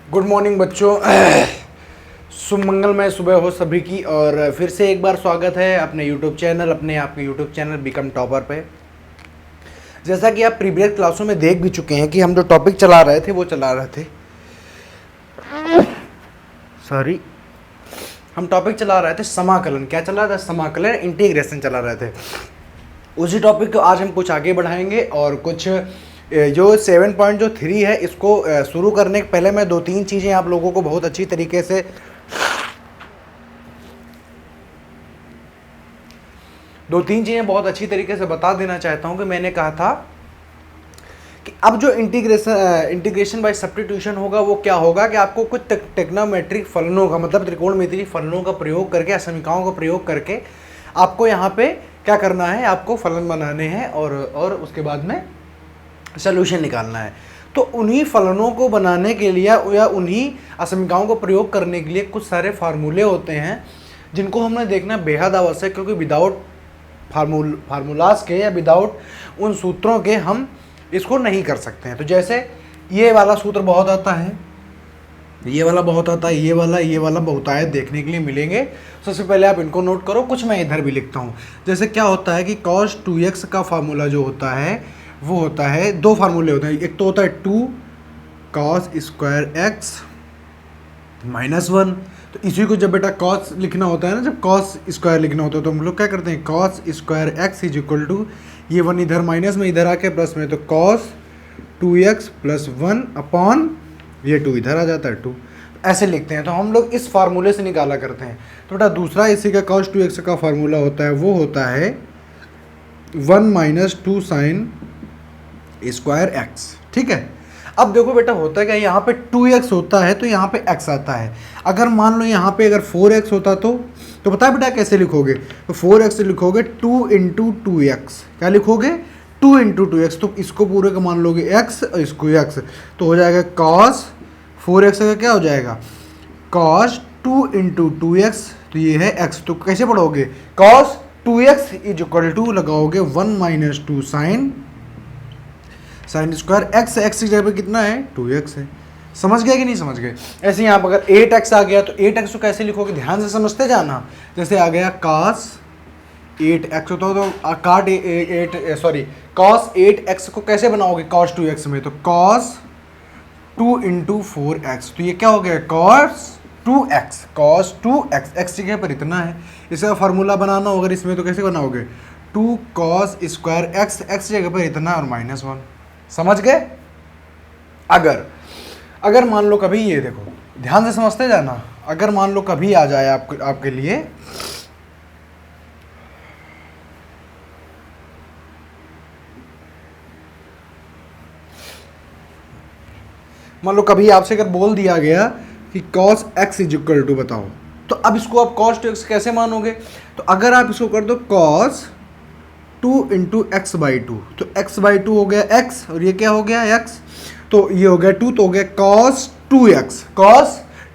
Good morning बच्चों। शुभ मंगलमय सुबह हो सभी की। और फिर से एक बार स्वागत है अपने यूट्यूब चैनल, आपके यूट्यूब चैनल बिकम टॉपर पे। जैसा कि आप प्रीवियस क्लासों में देख भी चुके हैं कि हम जो टॉपिक चला रहे थे वो चला रहे थे हम टॉपिक चला रहे थे समाकलन। क्या चला रहा था? समाकलन, इंटीग्रेशन चला रहे थे। उसी टॉपिक को आज हम कुछ आगे बढ़ाएंगे और कुछ जो 7.3 है इसको शुरू करने के पहले मैं दो तीन चीज़ें आप लोगों को बहुत अच्छी तरीके से बता देना चाहता हूं कि मैंने कहा था कि अब जो इंटीग्रेशन बाय सब्स्टिट्यूशन होगा वो क्या होगा कि आपको कुछ टेक्नोमेट्रिक फलनों का मतलब त्रिकोणमितीय फलनों का प्रयोग करके, समीकरणों का प्रयोग करके आपको यहाँ पे क्या करना है, आपको फलन बनाने हैं और उसके बाद में सॉल्यूशन निकालना है। तो उन्हीं फलनों को बनाने के लिए या उन्हीं असमीकरणों को प्रयोग करने के लिए कुछ सारे फार्मूले होते हैं जिनको हमने देखना बेहद आवश्यक, क्योंकि विदाउट फार्मूलाज के या विदाउट उन सूत्रों के हम इसको नहीं कर सकते हैं। तो जैसे ये वाला सूत्र बहुत आता है, ये वाला बहुत आता है, ये वाला बहुत आए देखने के लिए मिलेंगे। सबसे पहले आप इनको नोट करो, कुछ मैं इधर भी लिखता हूँ। जैसे क्या होता है कि cos 2x का फार्मूला जो होता है वो होता है, दो फार्मूले होते हैं। एक तो होता है 2 cos स्क्वायर x माइनस 1। तो इसी को जब बेटा cos लिखना होता है ना, जब cos स्क्वायर लिखना होता है तो हम लोग क्या करते हैं, cos square x is equal to ये 1 इधर माइनस में, इधर आके प्लस में, तो cos 2x प्लस 1 अपॉन ये 2 इधर आ जाता है 2। ऐसे लिखते हैं। तो हम लोग इस फार्मूले से निकाला करते हैं। तो बेटा दूसरा इसी का cos 2x का फार्मूला होता है, वो होता है 1 माइनस 2 साइन स्क्वायर x। ठीक है। अब देखो बेटा होता है क्या, यहाँ पे 2x होता है तो यहाँ पे x आता है। अगर मान लो यहाँ पे अगर 4x होता तो पता है बेटा कैसे लिखोगे, तो 4x लिखोगे 2 इंटू 2x। क्या लिखोगे? 2 इंटू 2x। तो इसको पूरे का मान लोगे x और इसको x, तो हो जाएगा cos 4x का क्या हो जाएगा, cos 2 इंटू 2x। तो ये है x, तो कैसे पढ़ोगे, cos 2x is equal to लगाओगे 1 माइनस 2 साइन स्क्वायर x की जगह पे कितना है, 2x है। समझ गए कि नहीं समझ गए? ऐसे यहाँ पर अगर 8x आ गया तो 8x को कैसे लिखोगे, ध्यान से समझते जाना। जैसे आ गया cos 8x होता तो cos 8x को कैसे बनाओगे cos 2x में, तो cos 2 इंटू 4x। तो ये क्या हो गया, cos 2x x की जगह पर इतना है। इसका फार्मूला बनाना होगा इसमें तो कैसे बनाओगे, 2 cos स्क्वायर x की जगह पर इतना और माइनस 1। समझ गए? अगर मान लो कभी, ये देखो ध्यान से समझते जाना, अगर मान लो कभी आ जाए आपके लिए मान लो कभी आपसे अगर बोल दिया गया कि cos x is equal to बताओ, तो अब इसको आप cos 2x कैसे मानोगे। तो अगर आप इसको कर दो cos 2 इंटू एक्स बाई 2, तो x बाई 2 हो गया x और ये क्या हो गया x, तो ये हो गया 2, तो हो गया cos 2x।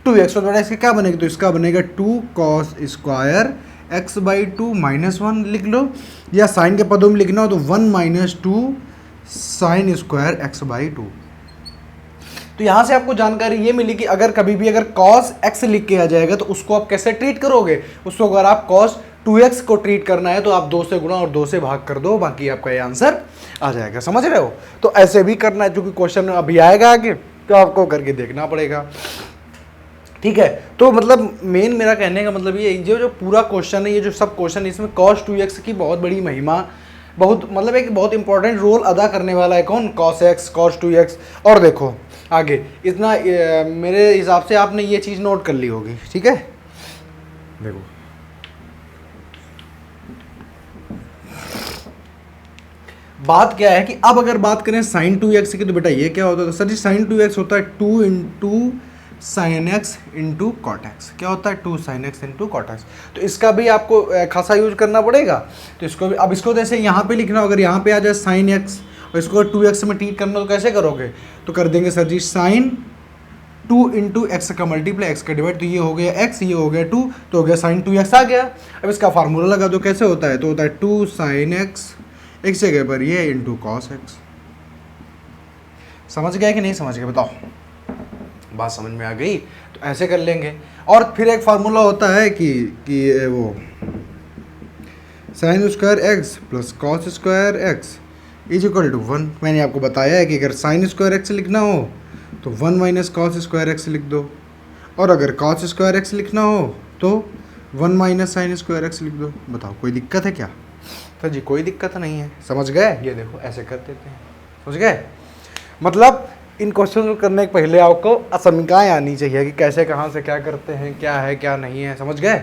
तो बेटा इसका क्या बनेगा, तो इसका बनेगा 2 cos square x by 2 minus 1 लिख लो, या साइन के पदों में लिखना हो तो 1 minus 2 sine square x by 2। तो यहाँ से आपको जानकारी ये मिली कि अगर कभी भी अगर cos x लिख के आ जाएगा तो उसको आप कैसे ट्रीट करोगे। उसको अगर आप cos 2x को ट्रीट करना है तो आप 2 से गुणा और 2 से भाग कर दो, बाकी आपका ये आंसर आ जाएगा। समझ रहे हो? तो ऐसे भी करना है, क्योंकि क्वेश्चन अभी आएगा आगे तो आपको करके देखना पड़ेगा। ठीक है। तो मतलब मेन मेरा कहने का मतलब ये जो पूरा क्वेश्चन है, ये जो सब क्वेश्चन, इसमें cos 2x की बहुत बड़ी महिमा, मतलब एक बहुत इंपॉर्टेंट रोल अदा करने वाला है। कौन? cos x, cos 2x। और देखो आगे इतना मेरे हिसाब से आपने ये चीज़ नोट कर ली होगी। ठीक है। देखो बात क्या है कि अब अगर बात करें sin 2x की, तो बेटा ये क्या होता है, तो सर जी sin 2x होता है 2 into sine x into cot x. क्या होता है, 2 sin x into cot x. तो इसका भी आपको खासा यूज करना पड़ेगा। तो इसको भी, अब इसको जैसे यहाँ पे लिखना, अगर यहाँ पे आ जाए sin x और इसको 2x में ट्रीट करना, तो कैसे करोगे, तो कर देंगे सर जी sin 2 इंटू एक्स का मल्टीप्लाई एक्स का डिवाइड, तो ये हो गया x, ये हो गया 2, तो हो गया sin 2x आ गया। अब इसका फार्मूला लगा दो, कैसे होता है, तो होता है 2 sin x x जगह पर ये इंटू cos x। समझ गया कि नहीं समझ गया, बताओ। बात समझ में आ गई? तो ऐसे कर लेंगे। और फिर एक फार्मूला होता है कि वो sine square x plus cos square x is equal to 1। मैंने आपको बताया है कि अगर साइन स्क्वायर एक्स लिखना हो तो 1 माइनस कॉस स्क्वायर एक्स लिख दो, और अगर कॉस स्क्वायर एक्स लिखना हो तो 1 माइनस साइन स्क्वायर एक्स लिख दो। बताओ कोई दिक्कत है क्या? तो जी कोई दिक्कत नहीं है। समझ गए? ये देखो ऐसे कर देते हैं। समझ गए? मतलब इन क्वेश्चन को करने के पहले आपको असमिकाएँ आनी चाहिए कि कैसे कहाँ से क्या करते हैं, क्या है क्या नहीं है। समझ गए?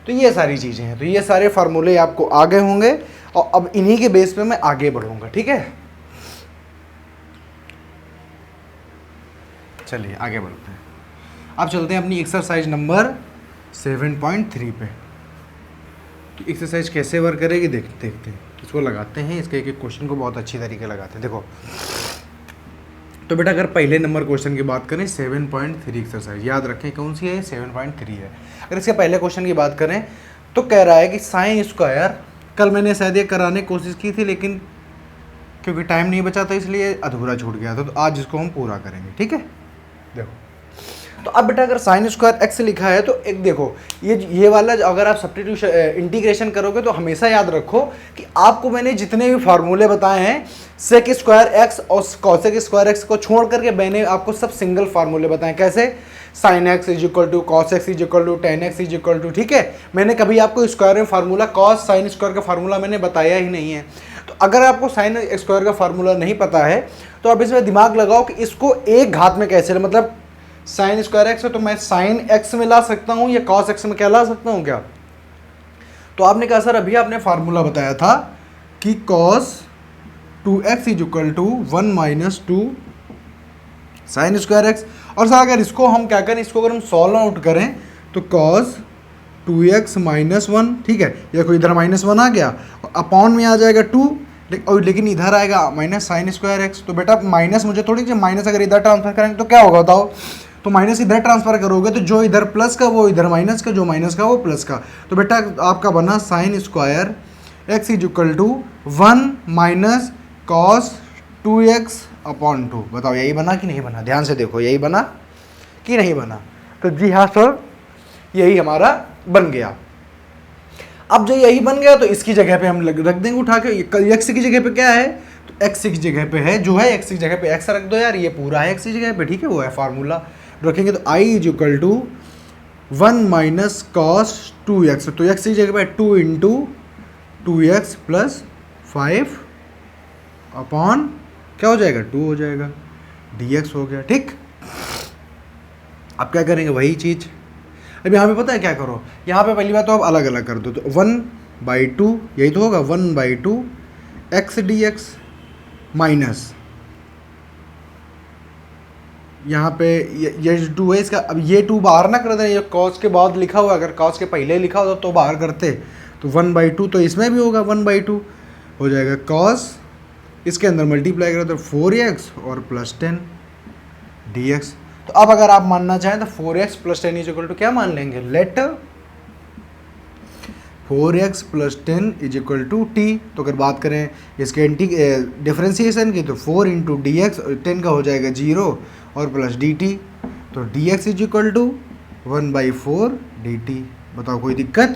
तो ये सारी चीज़ें हैं। तो ये सारे फार्मूले आपको आगे होंगे और अब इन्हीं के बेस पे मैं आगे बढ़ूंगा। ठीक है, चलिए आगे बढ़ते हैं। अब चलते हैं अपनी एक्सरसाइज नंबर 7.3 पे। तो एक्सरसाइज कैसे वर्क करेगी देखते हैं। इसको लगाते हैं, इसके एक एक क्वेश्चन को बहुत अच्छी तरीके लगाते हैं। देखो तो बेटा अगर पहले नंबर क्वेश्चन की बात करें 7.3 एक्सरसाइज, याद रखें कौन सी है? 7.3 है। अगर इसके पहले क्वेश्चन की बात करें तो कह रहा है कि साइन स्क्वायर, कल मैंने शायद ये कराने की कोशिश की थी लेकिन क्योंकि टाइम नहीं बचा था इसलिए अधूरा छूट गया था, तो आज इसको हम पूरा करेंगे। ठीक है, देखो तो अब बेटा अगर साइन स्क्वायर एक्स लिखा है तो एक देखो ये वाला अगर आप सब्स्टिट्यूशन इंटीग्रेशन करोगे तो हमेशा याद रखो कि आपको मैंने जितने भी फार्मूले बताए हैं सेक स्क्वायर एक्स और कॉसेक स्क्वायर एक्स को छोड़ करके मैंने आपको सब सिंगल फार्मूले बताए। कैसे? Sine x is equal to cos x is equal to tan x is equal to. ठीक है, मैंने कभी आपको स्क्वायर में फार्मूला कॉस साइन स्क्वायर का फार्मूला मैंने बताया ही नहीं है। तो अगर आपको साइन स्क्वायर का फार्मूला नहीं पता है तो आप इसमें दिमाग लगाओ कि इसको एक घात में कैसे, मतलब साइन स्क्वायर एक्स है तो मैं साइन एक्स में ला सकता हूं या कॉस एक्स में क्या ला सकता हूं क्या? तो आपने कहा सर अभी आपने फार्मूला बताया था कि cos 2x is equal to 1 minus 2 sine square x. और सर अगर इसको हम क्या करें, इसको अगर हम सॉल्व आउट करें तो कॉस 2x माइनस 1, ठीक है, या कोई इधर माइनस 1 आ गया अपॉन में आ जाएगा 2, लेकिन इधर आएगा माइनस साइन स्क्वायर एक्स। तो बेटा माइनस मुझे थोड़ी सी माइनस अगर इधर ट्रांसफर करेंगे तो क्या होगा बताओ? तो माइनस इधर ट्रांसफर करोगे तो जो इधर प्लस का वो इधर माइनस का, जो माइनस का वो प्लस का। तो बेटा आपका बना sine square x is equal to 1 minus cos 2x upon 2। बताओ यही बना कि नहीं बना? ध्यान से देखो, यही बना कि नहीं बना? तो जी हाँ सर, यही हमारा बन गया। अब जो यही बन गया तो इसकी जगह पे हम रख देंगे उठा के। एक्स की जगह पे क्या है? तो एक्स की जगह पे है जो है, एक्स की जगह पे एक्स रख दो यार, ये पूरा है एक्स की जगह पे। ठीक है, वो है फार्मूला रखेंगे तो I is equal to 1 minus cos 2x। तो एक्स की जगह पे 2 इंटू 2x प्लस 5 अपॉन क्या हो जाएगा? 2 हो जाएगा, dx हो गया। ठीक, अब क्या करेंगे? वही चीज़ अब यहाँ पे पता है क्या करो, यहाँ पे पहली बात तो आप अलग अलग कर दो। तो 1/2 यही तो होगा, 1/2 x dx माइनस यहाँ पे ये 2 है इसका। अब ये 2 बाहर ना कर दें, ये कॉस के बाद लिखा हुआ, अगर कॉस के पहले लिखा होता तो बाहर करते। तो 1/2 तो इसमें भी होगा, 1/2 हो जाएगा कॉस, इसके अंदर मल्टीप्लाई करें तो 4x और प्लस 10 dx। तो अब अगर आप मानना चाहें तो 4x plus 10 is equal to क्या मान लेंगे? Let 4x plus 10 is equal to t। तो अगर बात करें इसके डिफ्रेंसिएशन की तो 4 इंटू डी एक्स, 10 का हो जाएगा 0 और प्लस dt। तो dx is equal to 1/4 dt। बताओ कोई दिक्कत?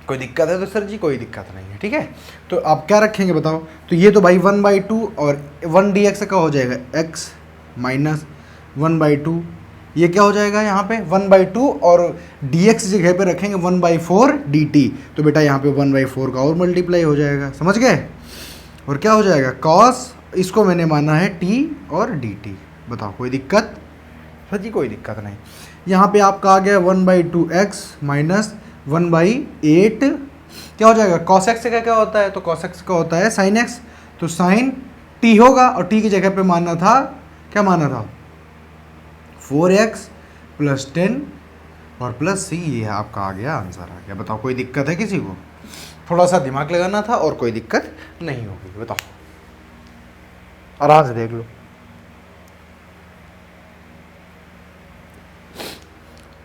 कोई दिक्कत है तो सर जी कोई दिक्कत नहीं है। ठीक है, तो आप क्या रखेंगे बताओ? तो ये तो भाई 1/2 और 1 dx का हो जाएगा x माइनस 1/2, ये क्या हो जाएगा यहाँ पे 1/2 और dx जगह पे रखेंगे 1/4 dt। तो बेटा यहाँ पे 1/4 का और मल्टीप्लाई हो जाएगा। समझ गए? और क्या हो जाएगा? cos, इसको मैंने माना है t और dt। बताओ कोई दिक्कत? सर जी कोई दिक्कत नहीं। यहाँ पे आपका आ गया 1/2x माइनस 1/8, क्या हो जाएगा? cos x का क्या होता है? तो cos x का होता है sin x। तो sin t होगा और t की जगह पे मानना था, क्या माना था? 4x प्लस 10 और प्लस c। ये आपका आ गया, आंसर आ गया। बताओ कोई दिक्कत है किसी को? थोड़ा सा दिमाग लगाना था और कोई दिक्कत नहीं होगी। बताओ, आराम से देख लो।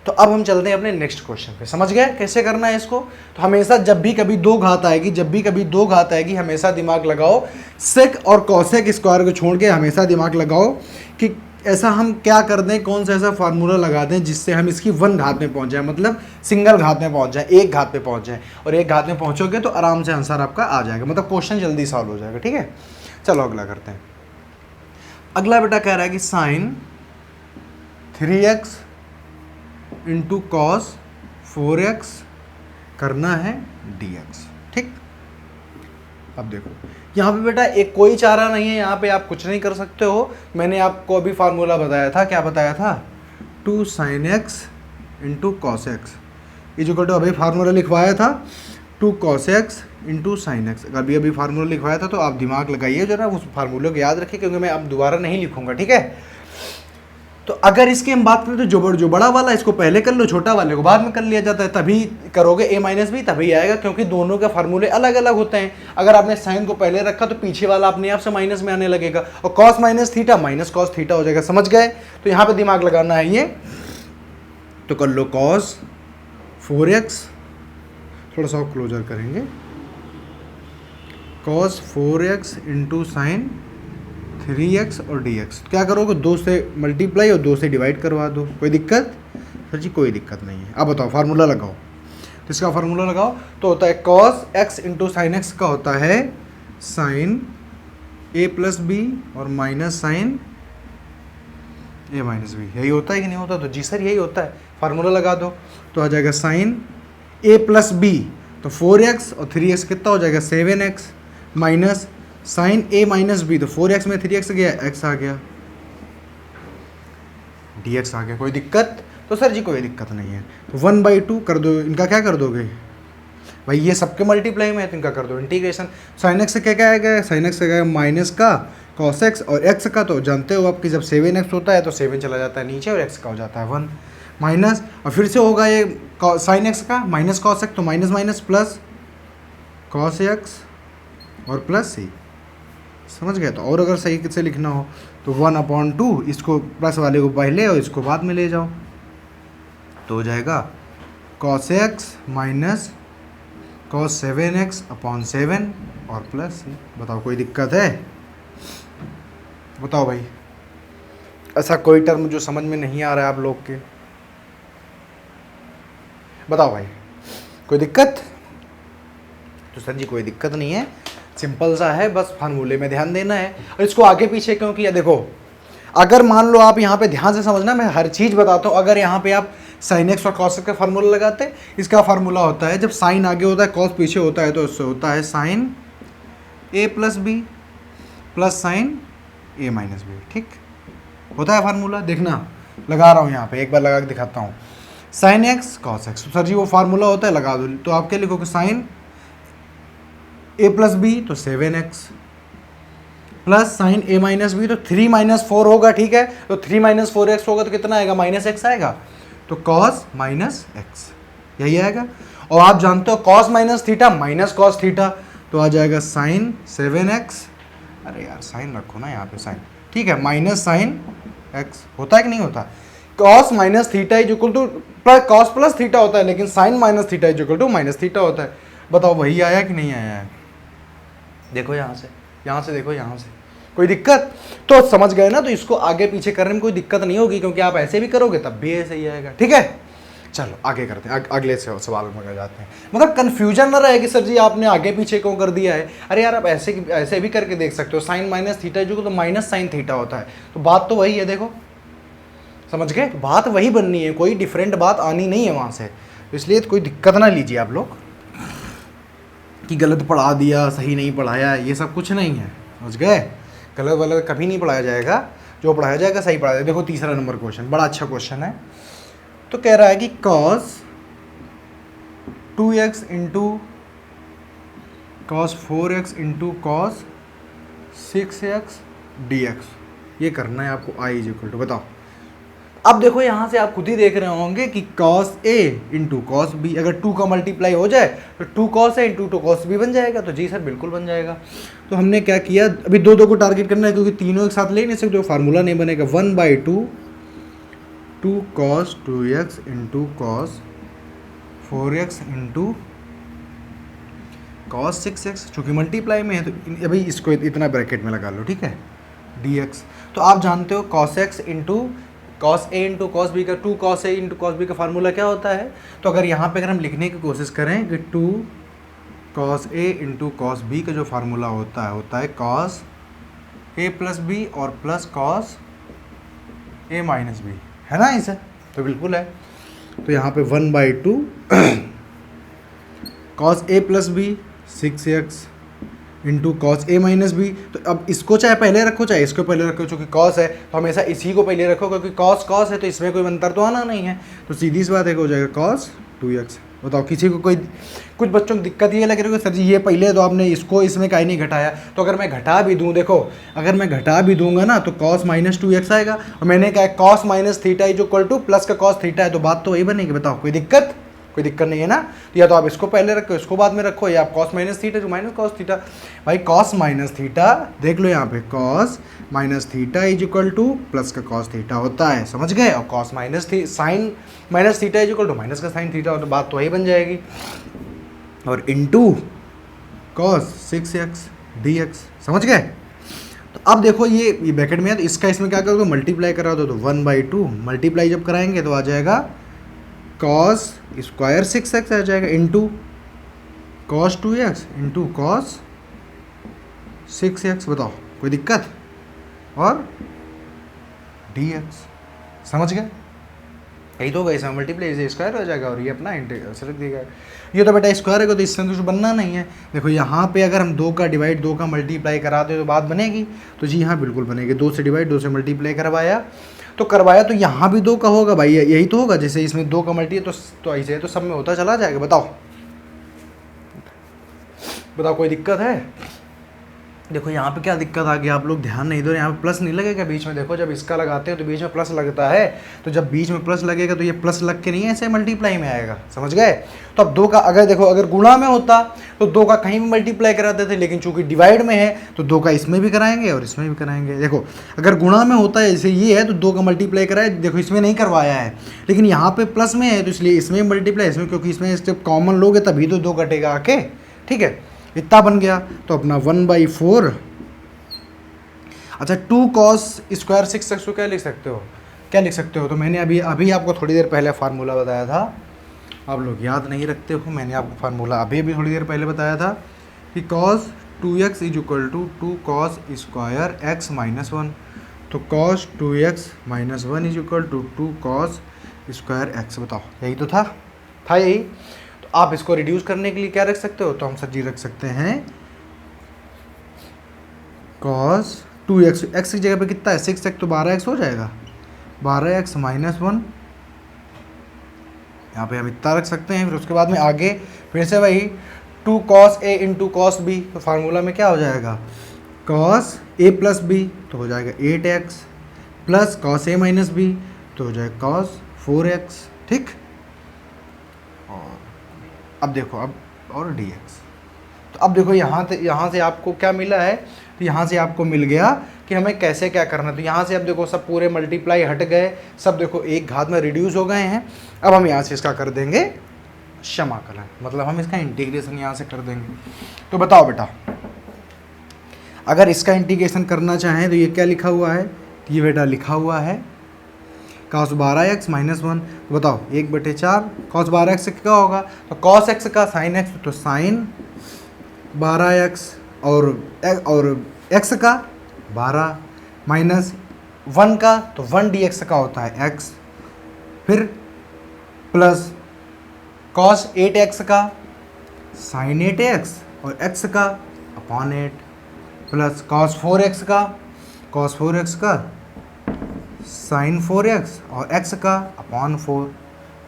तो अब हम चलते हैं अपने नेक्स्ट क्वेश्चन पे। समझ गए कैसे करना है इसको? तो हमेशा जब भी कभी दो घात आएगी, हमेशा दिमाग लगाओ सेक और कॉसेक स्क्वायर को छोड़ के हमेशा दिमाग लगाओ कि ऐसा हम क्या कर दें, कौन सा ऐसा फार्मूला लगा दें जिससे हम इसकी 1 घात में पहुंच जाए, मतलब सिंगल घात में पहुंच जाए, एक घात पे पहुंच जाए, और एक घात में पहुंचोगे तो आराम से आंसर आपका आ जाएगा, मतलब क्वेश्चन जल्दी सॉल्व हो जाएगा। ठीक है, चलो अगला करते हैं। अगला बेटा कह रहा है कि sign 3x into cos 4x करना है dx। ठीक, अब देखो यहाँ पे बेटा एक कोई चारा नहीं है, यहाँ पे आप कुछ नहीं कर सकते हो। मैंने आपको अभी फार्मूला बताया था, क्या बताया था, 2 sin x into cos x is equal to, अभी फार्मूला लिखवाया था 2 cos x into sine x. अभी अभी फार्मूला लिखवाया था, तो आप दिमाग लगाइए जरा, उस फार्मूले को याद रखिए, क्योंकि मैं अब दोबारा नहीं लिखूंगा। ठीक है, तो अगर इसकी हम बात करें तो जो बड़ा वाला इसको पहले कर लो, छोटा वाले को बाद में कर लिया जाता है, तभी करोगे a माइनस बी तभी आएगा, क्योंकि दोनों के फार्मूले अलग अलग होते हैं। अगर आपने साइन को पहले रखा तो पीछे वाला अपने आप से माइनस में आने लगेगा, और cos minus theta minus cos theta हो जाएगा। समझ गए? तो यहाँ पे दिमाग लगाना है ये, तो कर लो कॉस 4x, थोड़ा सा क्लोजर करेंगे, cos 4x into sine 3x और dx। क्या करोगे, 2 से मल्टीप्लाई और 2 से डिवाइड करवा दो। कोई दिक्कत? सर जी कोई दिक्कत नहीं है। अब बताओ फार्मूला लगाओ, तो इसका फार्मूला लगाओ तो होता है cos x into sine x का होता है साइन a प्लस बी और minus sine a minus b. यही होता है कि नहीं होता? तो जी सर यही होता है, फार्मूला लगा दो तो आ जाएगा साइन a प्लस बी, तो 4x और 3x कितना हो जाएगा 7x, minus sine a minus b, तो 4x में 3x गया, x आ गया, dx आ गया। कोई दिक्कत? तो सर जी कोई दिक्कत नहीं है। तो 1/2 कर दो, इनका क्या कर दोगे भाई, ये सबके मल्टीप्लाई में है तो इनका कर दो इंटीग्रेशन। साइन एक्स से क्या क्या आएगा, साइन एक्स से आएगा माइनस का कॉस एक्स, और एक्स का तो जानते हो आप कि जब 7x होता है तो 7 चला जाता है नीचे, और एक्स का हो जाता है 1, माइनस, और फिर से होगा ये साइन एक्स का माइनस कॉस एक्स, तो minus minus plus cos x और प्लस सी। समझ गए? तो और अगर सही से लिखना हो तो 1/2, इसको प्लस वाले को पहले और इसको बाद में ले जाओ, तो हो जाएगा cos x minus cos 7x/7 और प्लस सी। बताओ कोई दिक्कत है? बताओ भाई, ऐसा कोई टर्म जो समझ में नहीं आ रहा है आप लोग के, बताओ भाई कोई दिक्कत? तो सर जी कोई दिक्कत नहीं है, सिंपल सा है, बस फार्मूले में ध्यान देना है और इसको आगे पीछे क्यों किया। देखो अगर मान लो आप यहाँ पे ध्यान से समझना, मैं हर चीज़ बताता हूँ। अगर यहाँ पे आप साइन एक्स और कॉस एक्स का फार्मूला लगाते, इसका फार्मूला होता है जब साइन आगे होता है कॉस पीछे होता है, तो उससे होता है sine a plus b plus sine a minus b. ठीक होता है फार्मूला, देखना लगा रहा हूँ यहाँ पे, एक बार लगा के दिखाता हूँ। Sine x cos x, sir जी वो फार्मूला होता है, लगा दो। तो आप क्या लिखोगे, साइन a प्लस बी तो 7x plus sine a minus b तो 3 माइनस 4 होगा। ठीक है, तो 3 माइनस 4x होगा तो कितना आएगा, माइनस x आएगा, तो cos माइनस x यही आएगा। और आप जानते हो cos minus theta minus cos theta, तो आ जाएगा साइन 7x, अरे यार साइन रखो ना यहाँ पे साइन, ठीक है, माइनस साइन x। होता है कि नहीं होता? cos minus theta is equal to cos plus theta होता है, लेकिन sine minus theta is equal to minus theta होता है। बताओ वही आया कि नहीं आया है? देखो यहाँ से देखो, यहाँ से कोई दिक्कत? तो समझ गए ना, तो इसको आगे पीछे करने में कोई दिक्कत नहीं होगी, क्योंकि आप ऐसे भी करोगे तब भी ऐसे ही आएगा। ठीक है, चलो आगे करते हैं, अगले सवाल में जाते हैं। मतलब कंफ्यूजन ना रहे कि सर जी आपने आगे पीछे क्यों कर दिया है। अरे यार आप ऐसे भी करके देख सकते हो, साइन माइनस थीटा जो तो माइनस साइन थीटा होता है, तो बात तो वही है। देखो समझ गए, बात वही बननी है, कोई डिफरेंट बात आनी नहीं है वहाँ से, इसलिए तो कोई दिक्कत ना लीजिए आप लोग कि गलत पढ़ा दिया, सही नहीं पढ़ाया, ये सब कुछ नहीं है। समझ गए? गलत वलत कभी नहीं पढ़ाया जाएगा, जो पढ़ाया जाएगा सही पढ़ाया जाएगा। देखो तीसरा नंबर क्वेश्चन बड़ा अच्छा क्वेश्चन है। तो कह रहा है कि cos 2x into cos 4x into cos 6x dx, ये करना है आपको i इज इक्वल टू। बताओ अब देखो यहाँ से आप खुद ही देख रहे होंगे कि cos a into cos b, अगर 2 का मल्टीप्लाई हो जाए तो 2 cos a into 2 cos b बन जाएगा। तो जी सर बिल्कुल बन जाएगा। तो हमने क्या किया, अभी दो को टारगेट करना है, क्योंकि तीनों एक साथ ले नहीं सकते, फार्मूला नहीं बनेगा। 1/2 2 cos 2x into cos 4x into cos 6x, चूँकि मल्टीप्लाई में है तो अभी इसको इतना ब्रैकेट में लगा लो। ठीक है, dx। तो आप जानते हो cos x into cos a into cos b का 2 cos a into cos b का फार्मूला क्या होता है। तो अगर यहाँ पे अगर हम लिखने की कोशिश करें कि 2 cos a into cos b का जो फार्मूला होता है cos a प्लस बी और plus cos a minus b, है ना इसे, तो बिल्कुल है। तो यहाँ पे 1/2 cos a plus b 6x into cos A minus b. तो अब इसको चाहे पहले रखो चाहे इसको पहले रखो, क्योंकि कॉस है तो हमेशा इसी को पहले रखो, क्योंकि कॉस कॉस है तो इसमें कोई अंतर तो आना नहीं है। तो सीधी सी बात है कि हो जाएगा cos 2x। बताओ किसी को कोई, कुछ बच्चों की दिक्कत ये लग रही है सर जी ये पहले तो आपने इसको इसमें काहे नहीं घटाया। तो अगर मैं घटा भी दूँ, देखो अगर मैं घटा भी दूंगा ना तो cos माइनस 2x आएगा, और मैंने कहा cos minus theta is equal to plus का cos थीटा है, तो बात तो वही बनेगी। बताओ कोई दिक्कत नहीं है ना। तो या तो आप इसको पहले रखो इसको बाद में रखो, या आप cos माइनस थीटा जो माइनस cos थीटा। भाई cos माइनस थीटा देख लो यहाँ पे cos minus theta is equal to plus का cos थीटा होता है, समझ गए। और cos minus sine minus theta is equal to minus का साइन थीटा, तो बात तो वही बन जाएगी। और इंटू cos 6x dx, समझ गए। तो अब देखो ये ब्रैकेट में है तो इसका इसमें क्या करोगे, मल्टीप्लाई करा दो, तो 1/2 मल्टीप्लाई जब कराएंगे तो आ जाएगा cos स्क्वायर 6x आ जाएगा into cos 2x into cos 6x। बताओ कोई दिक्कत, और dx, समझ गए। यही तो होगा, इसमें मल्टीप्लाई से स्क्वायर हो जाएगा और ये अपना इंटीग्रल से रख दिया गया। ये तो बेटा स्क्वायर है तो इससे कुछ बनना नहीं है। देखो यहाँ पे अगर हम 2 का डिवाइड 2 का मल्टीप्लाई कराते तो बात बनेगी, तो जी हाँ बिल्कुल बनेगी। 2 से डिवाइड 2 से मल्टीप्लाई करवाया तो यहाँ भी 2 का होगा भाई, यही तो होगा। जैसे इसमें 2 का मल्टी है तो ऐसे है तो सब में होता चला जाएगा। बताओ कोई दिक्कत है। देखो यहाँ पे क्या दिक्कत आ गई, आप लोग ध्यान नहीं दो, यहाँ पे प्लस नहीं लगेगा बीच में। देखो जब इसका लगाते हैं तो बीच में प्लस लगता है, तो जब बीच में प्लस लगेगा तो ये प्लस लग के नहीं ऐसे मल्टीप्लाई में आएगा, समझ गए। तो अब 2 का अगर देखो अगर गुणा में होता तो 2 का कहीं भी मल्टीप्लाई कराते थे, लेकिन चूंकि डिवाइड में है तो 2 का इसमें भी कराएंगे और इसमें भी कराएंगे। देखो अगर गुणा में होता है जैसे ये है तो 2 का मल्टीप्लाई कराए, देखो इसमें नहीं करवाया है, लेकिन यहाँ पे प्लस में है तो इसलिए इसमें मल्टीप्लाई इसमें, क्योंकि इसमें जब कॉमन लोगे तभी तो 2 कटेगा आके, ठीक है। इतना बन गया तो अपना 1/4। अच्छा 2 cos स्क्वायर 6x को क्या लिख सकते हो, तो मैंने अभी आपको थोड़ी देर पहले फार्मूला बताया था, आप लोग याद नहीं रखते हो। मैंने आपको फार्मूला अभी थोड़ी देर पहले बताया था कि cos 2x is equal to 2 cos square x minus 1। तो cos 2x minus 1 is equal to 2 cos square x। बताओ यही तो था यही। तो आप इसको रिड्यूस करने के लिए क्या रख सकते हो, तो हम सर जी रख सकते हैं cos 2x, x की जगह पे कितना है 6x, तो 12x हो जाएगा, 12x माइनस 1। यहाँ पे हम इतना रख सकते हैं। फिर उसके बाद में आगे फिर से वही 2 cos a into cos b, तो फार्मूला में क्या हो जाएगा cos a प्लस b, तो हो जाएगा 8x plus cos a minus b, तो हो जाएगा cos 4x, ठीक। और अब देखो अब और dx। तो अब देखो यहाँ से आपको क्या मिला है, तो यहाँ से आपको मिल गया कि हमें कैसे क्या करना है। तो यहाँ से अब देखो सब पूरे मल्टीप्लाई हट गए, सब देखो एक घात में रिड्यूस हो गए हैं। अब हम यहाँ से इसका कर देंगे समाकलन, मतलब हम इसका इंटीग्रेशन यहाँ से कर देंगे। तो बताओ बेटा अगर इसका इंटीग्रेशन करना चाहें तो ये क्या लिखा हुआ है, ये बेटा लिखा हुआ है cos 12x माइनस 1। तो बताओ 1/4 cos 12x क्या होगा, तो cos x का sin x, तो sin 12x और x का 12 माइनस 1 का, तो 1 dx का होता है x, फिर प्लस cos 8x का sin 8x और x का अपॉन 8, प्लस cos 4x का sin 4x और x का अपॉन 4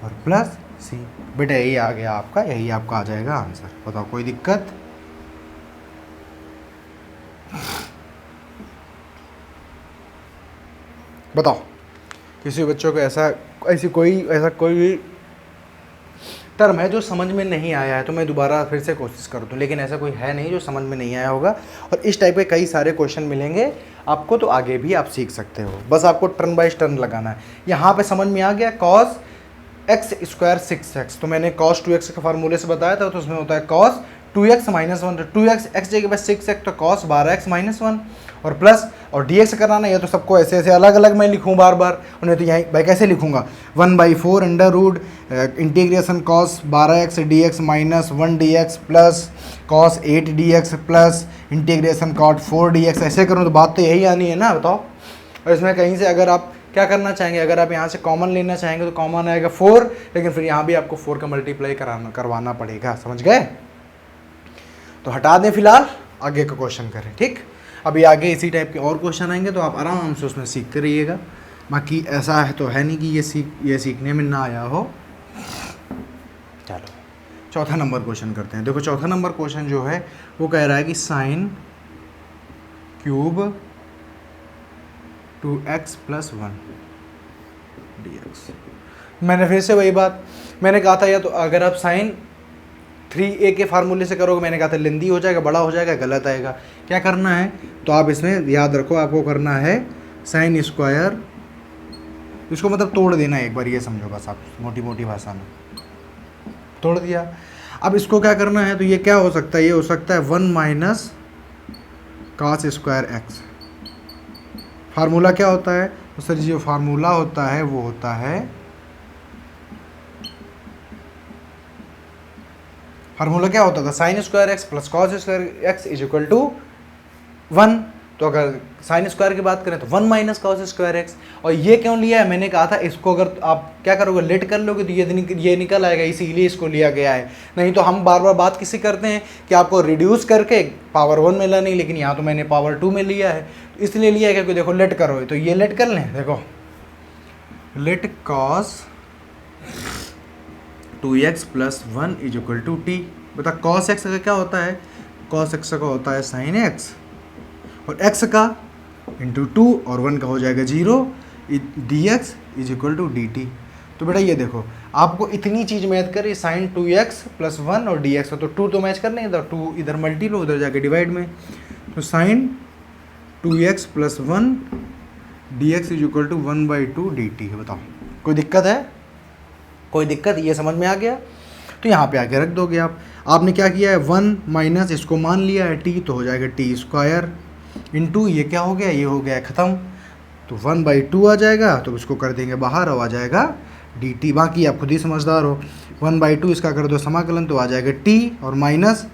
और प्लस c। बेटा यही आ गया आपका, यही आपका आ जाएगा आंसर। बताओ कोई दिक्कत। बताओ किसी बच्चों को ऐसा कोई भी टर्म है जो समझ में नहीं आया है, तो मैं दोबारा फिर से कोशिश कर दूं, लेकिन ऐसा कोई है नहीं जो समझ में नहीं आया होगा। और इस टाइप के कई सारे क्वेश्चन मिलेंगे आपको, तो आगे भी आप सीख सकते हो। बस आपको टर्न बाय टर्न लगाना है। यहाँ पे समझ में आ गया cos x स्क्वायर 6x, तो मैंने cos 2x के फार्मूले से बताया था, तो उसमें होता है cos 2x माइनस 1, तो 2x x जगह पे 6x, तो cos 12x माइनस 1। और प्लस और dx कराना है, तो सबको ऐसे ऐसे अलग अलग मैं लिखूँ बार बार, और नहीं तो यहाँ भाई कैसे लिखूँगा 1/4 under root integration cos 12x dx minus 1 dx plus cos 8 dx plus integration cot 4 dx, ऐसे करूँ तो बात तो यही आनी है ना, बताओ। और इसमें कहीं से अगर आप क्या करना चाहेंगे, अगर आप यहाँ से कॉमन लेना चाहेंगे तो कॉमन आएगा 4, लेकिन फिर यहाँ भी आपको 4 का मल्टीप्लाई करवाना पड़ेगा, समझ गए। तो हटा दें फिलहाल, आगे का क्वेश्चन करें, ठीक। अभी आगे इसी टाइप के और क्वेश्चन आएंगे तो आप आराम से उसमें सीखते रहिएगा। बाकी ऐसा है तो है नहीं कि ये सीखने में ना आया हो। चलो चौथा नंबर क्वेश्चन करते हैं। देखो चौथा नंबर क्वेश्चन जो है वो कह रहा है कि साइन क्यूब 2x + 1 dx। मैंने फिर से वही बात मैंने कहा था, या तो अगर आप साइन 3a के फार्मूले से करोगे, मैंने कहा था लेंदी हो जाएगा, बड़ा हो जाएगा, गलत आएगा। क्या करना है तो आप इसमें याद रखो, आपको करना है साइन स्क्वायर, इसको मतलब तोड़ देना है एक बार, ये समझो बस आप मोटी मोटी भाषा में, तोड़ दिया। अब इसको क्या करना है, तो ये क्या हो सकता है, ये हो सकता है 1 - cos स्क्वायर x। फार्मूला क्या होता है तो सर जो फार्मूला होता है वो होता है, फार्मूला क्या होता था, sine square x plus cos square x is equal to 1। तो अगर साइन स्क्वायर की बात करें तो 1 - cos स्क्वायर x। और ये क्यों लिया है, मैंने कहा था इसको अगर आप क्या करोगे लेट कर लोगे तो ये निकल आएगा, इसीलिए इसको लिया गया है। नहीं तो हम बार बार बात किसी करते हैं कि आपको रिड्यूस करके पावर 1 में लानी, लेकिन यहाँ तो मैंने पावर 2 में लिया है, तो इसलिए लिया है क्योंकि देखो लेट करो, तो ये लेट कर लें, देखो let cos 2x + 1 is equal to t। बता cos x का क्या होता है, cos x का होता है sin x, और x का इंटू 2 और 1 का हो जाएगा 0, dx is equal to dt। तो बेटा ये देखो आपको इतनी चीज़ मैथ करी, साइन 2x + 1 और dx का, तो 2 तो मैच कर नहीं था, 2 इधर मल्टी लो, उधर जाके डिवाइड में, तो sine 2x + 1 dx is equal to 1/2 dt। बताओ कोई दिक्कत है, कोई दिक्कत, ये समझ में आ गया। तो यहाँ पे आके रख दोगे आप। आपने क्या किया है 1 माइनस इसको मान लिया है t, तो हो जाएगा t स्क्वायर इंटू ये क्या हो गया, ये हो गया ख़त्म, तो 1/2 आ जाएगा, तो इसको कर देंगे बाहर और आ जाएगा dt। बाकी आप खुद ही समझदार हो, 1/2 इसका कर दो समाकलन तो आ जाएगा t और माइनस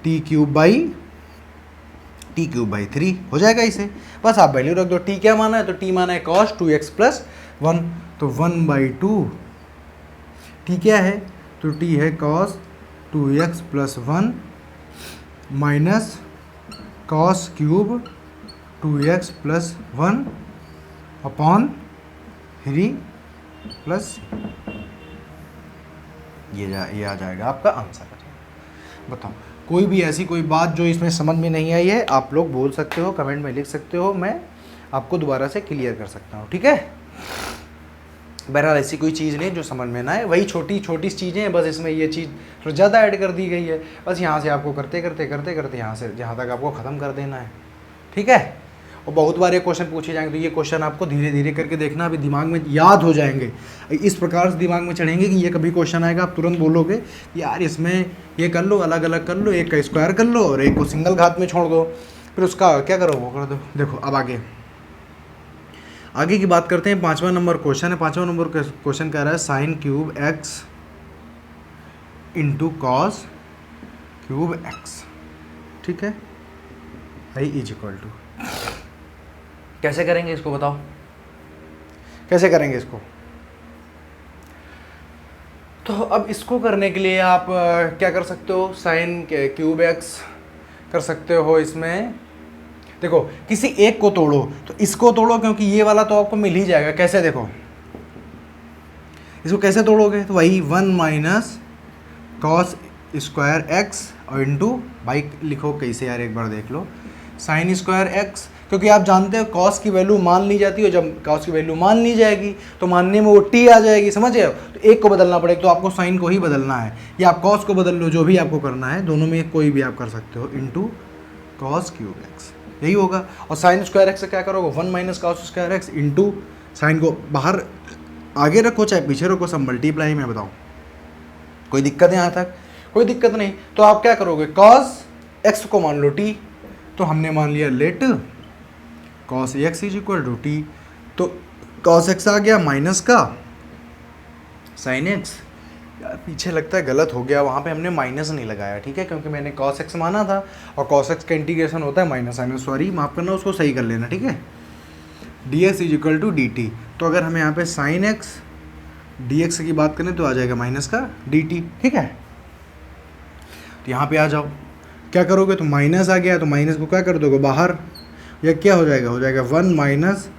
t³/3 हो जाएगा इसे। बस आप वैल्यू रख दो, t क्या माना है, तो t माना है cos 2x + 1, तो 1/2 t क्या है, तो t है cos 2x + 1 minus cos³ 2x + 1 upon 3 plus ये आ जाएगा आपका आंसर। बताओ कोई भी ऐसी कोई बात जो इसमें समझ में नहीं आई है आप लोग बोल सकते हो, कमेंट में लिख सकते हो, मैं आपको दोबारा से क्लियर कर सकता हूँ, ठीक है। बहरहाल ऐसी कोई चीज़ नहीं जो समझ में ना आए, वही छोटी छोटी चीज़ें हैं, बस इसमें ये चीज़ थोड़ी ज़्यादा ऐड कर दी गई है, बस यहाँ से आपको करते करते यहाँ से जहाँ तक आपको ख़त्म कर देना है, ठीक है। और बहुत बार ये क्वेश्चन पूछे जाएंगे तो ये क्वेश्चन आपको धीरे धीरे करके देखना, अभी दिमाग में याद हो जाएंगे, इस प्रकार से दिमाग में चढ़ेंगे कि ये कभी क्वेश्चन आएगा आप तुरंत बोलोगे यार इसमें ये कर लो, अलग अलग कर लो, एक का स्क्वायर कर लो और एक को सिंगल घात में छोड़ दो, फिर उसका क्या करो वो कर दो। देखो अब आगे की बात करते हैं। 5वां नंबर क्वेश्चन है। 5वां नंबर क्वेश्चन कह रहा है sine cube x into cos cube x, ठीक है, आई इज इक्वल टू। कैसे करेंगे इसको बताओ, कैसे करेंगे इसको। तो अब इसको करने के लिए आप क्या कर सकते हो, साइन क्यूब x कर सकते हो। इसमें देखो किसी एक को तोड़ो, तो इसको तोड़ो क्योंकि ये वाला तो आपको मिल ही जाएगा। कैसे देखो इसको कैसे तोड़ोगे, तो वही 1 - cos स्क्वायर x और इंटू भाई लिखो कैसे यार एक बार देख लो, साइन स्क्वायर x, क्योंकि आप जानते हो cos की वैल्यू मान ली जाती है, जब cos की वैल्यू मान ली जाएगी तो मानने में वो t आ जाएगी, समझ रहे हो। तो एक को बदलना पड़ेगा, तो आपको साइन को ही बदलना है या आप cos को बदल लो, जो भी आपको करना है, दोनों में कोई भी आप कर सकते हो, इंटू cos क्यूब x यही होगा। और साइन स्क्वायर x से क्या करोगे 1 - cos square x into sign को बाहर आगे रखो चाहे पीछे रखो, सब मल्टीप्लाई में। बताओ कोई दिक्कत है यहाँ तक, कोई दिक्कत नहीं। तो आप क्या करोगे cos x को मान लो t, तो हमने मान लिया let cos x is equal to t. तो कॉस एक्स आ गया माइनस का साइन एक्स। यार पीछे लगता है गलत हो गया, वहाँ पे हमने माइनस नहीं लगाया, ठीक है, क्योंकि मैंने कॉस एक्स माना था और कॉस एक्स का इंटीग्रेशन होता है माइनस साइन। सॉरी माफ़ करना, उसको सही कर लेना, ठीक है। D x is equal to d t. तो अगर हमें यहाँ पे साइन एक्स डी एक्स की बात करें तो आ जाएगा माइनस का डी टी, ठीक है। तो यहाँ पे आ जाओ, क्या करोगे, तो माइनस आ गया तो माइनस को क्या कर दोगे बाहर, या क्या हो जाएगा 1 minus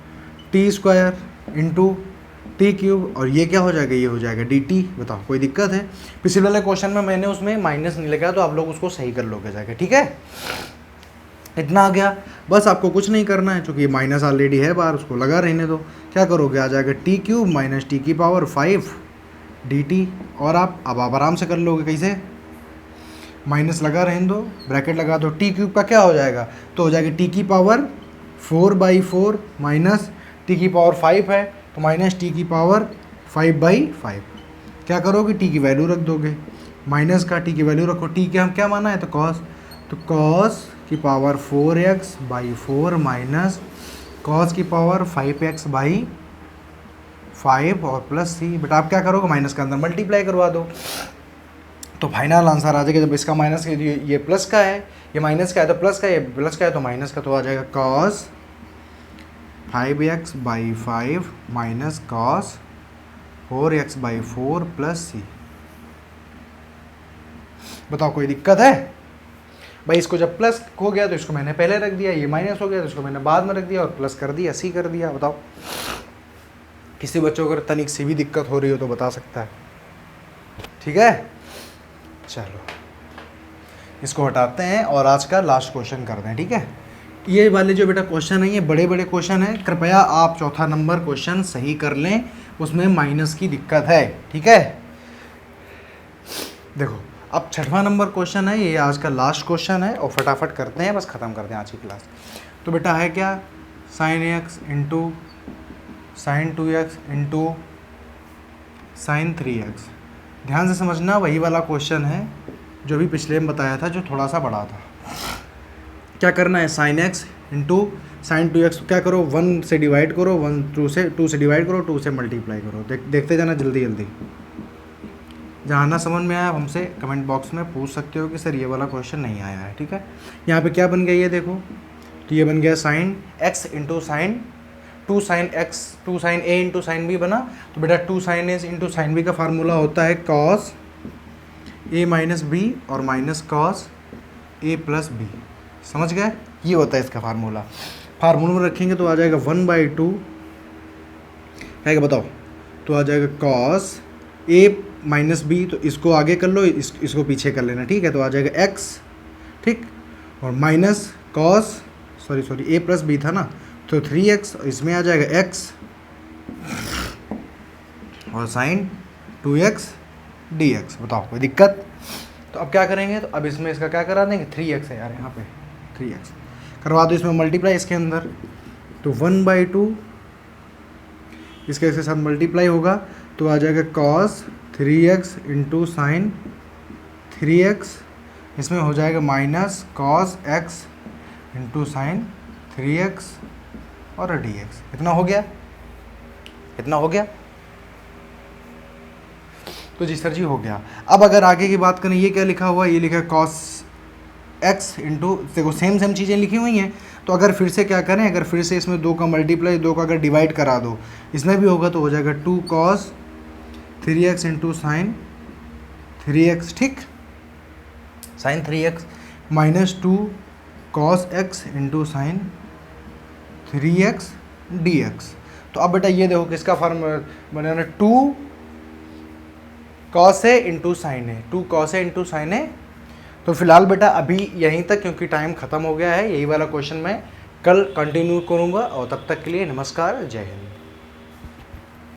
T square into T cube, और ये क्या हो जाएगा, ये हो जाएगा डी टी। बताओ कोई दिक्कत है? पिछले वाले क्वेश्चन में मैंने उसमें माइनस नहीं लगाया, तो आप लोग उसको सही कर लोगे जाके, ठीक है। इतना आ गया, बस आपको कुछ नहीं करना है, क्योंकि माइनस ऑलरेडी है बाहर, उसको लगा रहने दो। क्या करोगे, आ जाएगा टी क्यूब माइनस टी की पावर 5 डी टी। और अब आप आराम से कर लोगे, कैसे, माइनस लगा रहने दो, ब्रैकेट लगा दो, टी क्यूब का क्या हो जाएगा, तो हो जाएगा टी की पावर 4/4 माइनस टी की पावर 5 है, तो माइनस टी की पावर 5/5। क्या करोगे, टी की वैल्यू रख दोगे, माइनस का टी की वैल्यू रखो, टी के हम क्या माना है, तो कॉस, तो कॉस की पावर 4x/4 माइनस कॉस की पावर 5x/5 और प्लस सी। बेटा आप क्या करोगे, माइनस के अंदर मल्टीप्लाई करवा दो, तो फाइनल आंसर आ जाएगा। जब इसका माइनस का ये प्लस का है, ये माइनस का है तो प्लस का, ये प्लस का है तो माइनस का, तो आ जाएगा cos 5x/5 minus cos 4x/4 plus C. बताओ कोई दिक्कत है? भाई इसको जब प्लस हो गया तो इसको मैंने पहले रख दिया, ये माइनस हो गया तो इसको मैंने बाद में रख दिया, और प्लस कर दिया, सी कर दिया। बताओ किसी बच्चों को अगर तनिक सी भी दिक्कत हो रही हो तो बता सकता है, ठीक है। चलो इसको हटाते हैं और आज का लास्ट क्वेश्चन करते हैं, ठीक है। ये वाले जो बेटा क्वेश्चन है ये बड़े बड़े क्वेश्चन है, कृपया आप चौथा नंबर क्वेश्चन सही कर लें, उसमें माइनस की दिक्कत है, ठीक है। देखो अब छठवां नंबर क्वेश्चन है, ये आज का लास्ट क्वेश्चन है, और फटाफट करते हैं, बस ख़त्म करते हैं आज की क्लास। तो बेटा है क्या, sign x into sign 2x into sine 3x। ध्यान से समझना, वही वाला क्वेश्चन है जो भी पिछले में बताया था, जो थोड़ा सा बड़ा था। क्या करना है, sign x into sign 2x, क्या करो 1 से डिवाइड करो, 2 से डिवाइड करो, 2 से मल्टीप्लाई करो। देखते जाना जल्दी जल्दी। जहाँ ना समझ में आया हमसे कमेंट बॉक्स में पूछ सकते हो कि सर ये वाला क्वेश्चन नहीं आया है, ठीक है। यहाँ पे क्या बन गया ये देखो, तो ये बन गया sine x into sine 2 sine x 2 sine A into sine B बना। तो बेटा 2 sine A into sine B का फार्मूला होता है कॉस ए माइनस बी और minus cos A plus B. समझ गए, ये होता है इसका फार्मूला। फार्मूला में रखेंगे तो आ जाएगा 1/2 है, बताओ, तो आ जाएगा कॉस ए माइनस बी, तो इसको आगे कर लो, इसको पीछे कर लेना, ठीक है। तो आ जाएगा एक्स, ठीक, और माइनस कॉस सॉरी ए प्लस बी था ना, तो 3x, इसमें आ जाएगा x और साइन 2x dx। बताओ कोई दिक्कत? तो अब क्या करेंगे, तो अब इसमें इसका क्या करा देंगे, 3x है यार, यहाँ पे 3x करवा दो, इसमें मल्टीप्लाई इसके अंदर, तो 1/2 इसके साथ मल्टीप्लाई होगा, तो आ जाएगा cos 3x into sine 3x, इसमें हो जाएगा minus cos x into sine 3x और dx। इतना हो गया, इतना हो गया, तो जी सर जी हो गया। अब अगर आगे की बात करें, ये क्या लिखा हुआ है, ये लिखा है cos x इंटू, देखो सेम चीज़ें लिखी हुई हैं। तो अगर फिर से क्या करें, अगर फिर से इसमें 2 का मल्टीप्लाई 2 का अगर डिवाइड करा दो, इसमें भी होगा, तो हो जाएगा 2 cos 3x into sine 3x, ठीक, sine 3x minus 2 cos x into sine 3x dx। तो अब बेटा ये देखो किसका फॉर्म बनाना, 2 cos a इंटू साइन है, 2 cos a इंटू साइन है। तो फिलहाल बेटा अभी यहीं तक, क्योंकि टाइम ख़त्म हो गया है। यही वाला क्वेश्चन मैं कल कंटिन्यू करूँगा, और तब तक के लिए नमस्कार, जय हिंद।